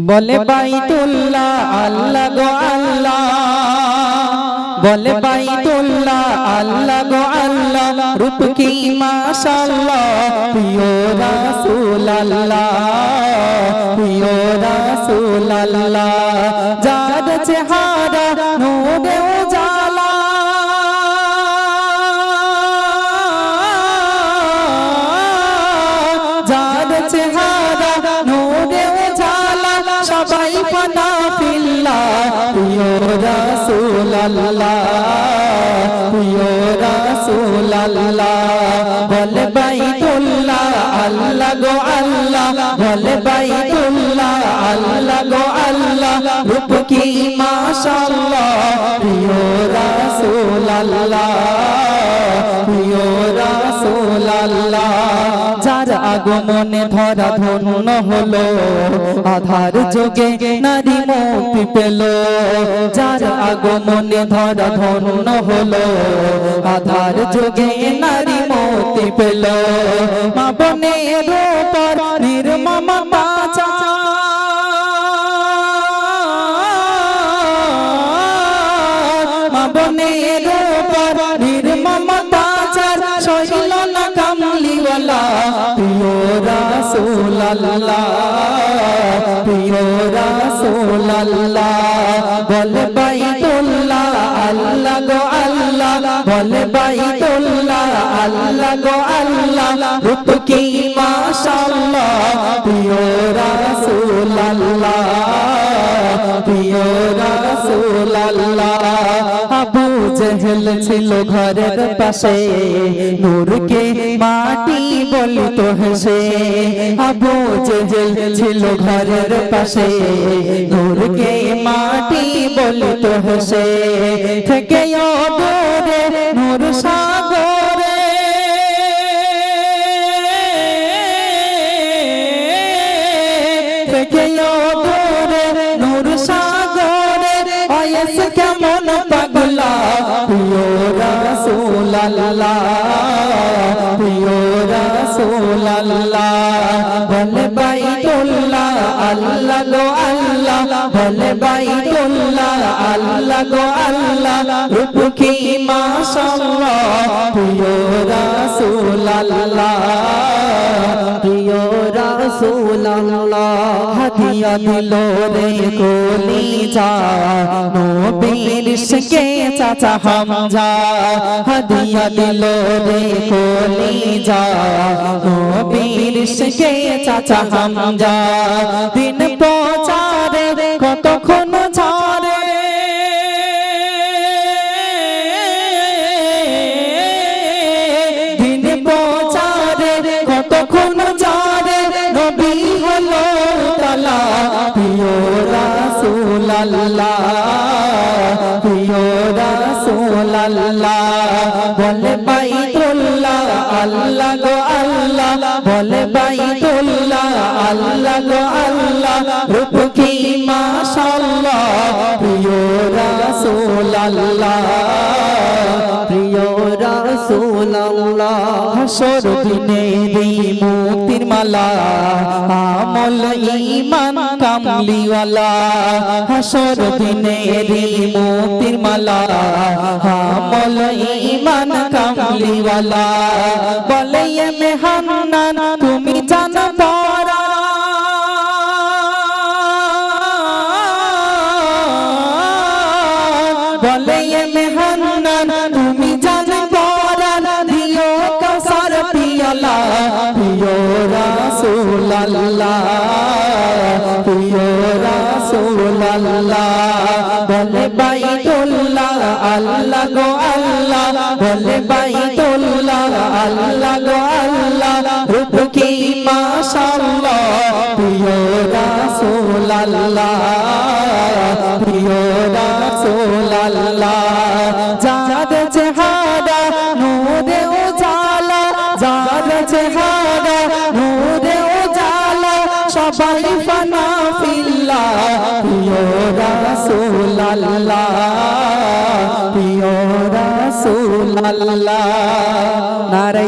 বলে বাইতুল্লাহ আল্লাহ গো আল্লাহ, বলে বাইতুল্লাহ আল্লাহ গো আল্লাহ, রূপ কি মাশাআল্লাহ, প্রিয় রাসূলুল্লাহ, প্রিয় রাসূলুল্লাহ, যার চেহারা নূরে উজালা, যার চেহারা নূরে উজালা, সবাই ফানা ফিল্লাহ, প্রিয় রাসূলুল্লাহ, প্রিয় রাসূলুল্লাহ, বলে বাইতুল্লাহ আল্লাহ গো আল্লাহ, বলে বাইতুল্লাহ আল্লাহ গো আল্লাহ, রূপ কি মাশাআল্লাহ, প্রিয় রাসূলুল্লাহ, প্রিয় রাসূলুল্লাহ, যার আগমনে ধরা ধন্য হলো, আধার যুগে নারী মুক্তি পেল, যার আগমনে ধরা ধন্য হলো, আধার যুগে নারী মুক্তি পেল, মা বোনের উপর নির্মম অত্যাচার, মা বোনের উপর নির্মম অত্যাচার সইল না কামলিওয়ালা, প্রিয় রাসূলুল্লাহ, প্রিয় রাসূলুল্লাহ, বলে বাইতুল্লাহ আল্লাহ গো আল্লাহ, বলে বাইতুল্লাহ আল্লাহ গো আল্লাহ, রূপ কি মাশাআল্লাহ, প্রিয় রাসূলুল্লাহ, প্রিয় রাসূলুল্লাহ, আবু জেহেল ছিল ঘরের পাশে, নূরকে মাটি বলতো হেসে, আবু জেহেল ছিল ঘরের পাশে, নূরকে মাটি বলতো হেসে, থেকে দূরে নূর সাগরে, থেকে দূরে নূর সাগরে, ওয়াইস কেমন পাগলা, প্রিয় রাসূলুল্লাহ, প্রিয় রাসূলুল্লাহ, বলে বাইতুল্লাহ আল্লাহ গো আল্লাহ, বলে বাইতুল্লাহ আল্লাহ গো আল্লাহ, রূপ কি মাশাআল্লাহ, প্রিয় রাসূলুল্লাহ, প্রিয় রাসূলুল্লাহ, হাদিয়া দিল রে কলিজা, নবীর ইশকে চাচা হামজা, হাদিয়া দিল রে কলিজা, নবীর ইশকে চাচা হামজা, দিন প্রচারে কতক্ষণ ঝরে, দিন প্রচারে কতক্ষণ ঝরে, নবী হলো তালা, প্রিয় রাসূলুল্লাহ, প্রিয় রাসূলুল্লাহ, বলে বাইতুল্লাহ আল্লাহ গো আল্লাহ, বলে বাইতুল্লাহ আল্লাহ গো আল্লাহ, রূপ কি মাশাআল্লাহ, প্রিয় রাসূলুল্লাহ, প্রিয় রাসূলুল্লাহ, হাসর দিনেরই মুক্তির মালা, আমল ঈমান কামলিওয়ালা, হাসর দিনেরই মুক্তির মালা, আমল ঈমান কামলিওয়ালা, বলে এ মেহান্নান তুমি জানো পরা, বলে এ মেহান্নান তুমি জানো পরা, দিও কাউসার পিয়ালা, প্রিয় রাসূলুল্লাহ, প্রিয় রাসূলুল্লাহ, বলে বাইতুল্লাহ আল্লাহ গো আল্লাহ, বলে বাইতুল্লাহ আল্লাহ গো আল্লাহ, রূপ কি মাশাআল্লাহ, প্রিয় রাসূলুল্লাহ, প্রিয় রাসূলুল্লাহ, যার চেহারা নূরে উজালা, যার চেহারা নূরে উজালা, সবাই ফানা ফিল্লাহ, প্রিয় রাসূলুল্লাহ, প্রিয় রাসূলুল্লাহ, নারে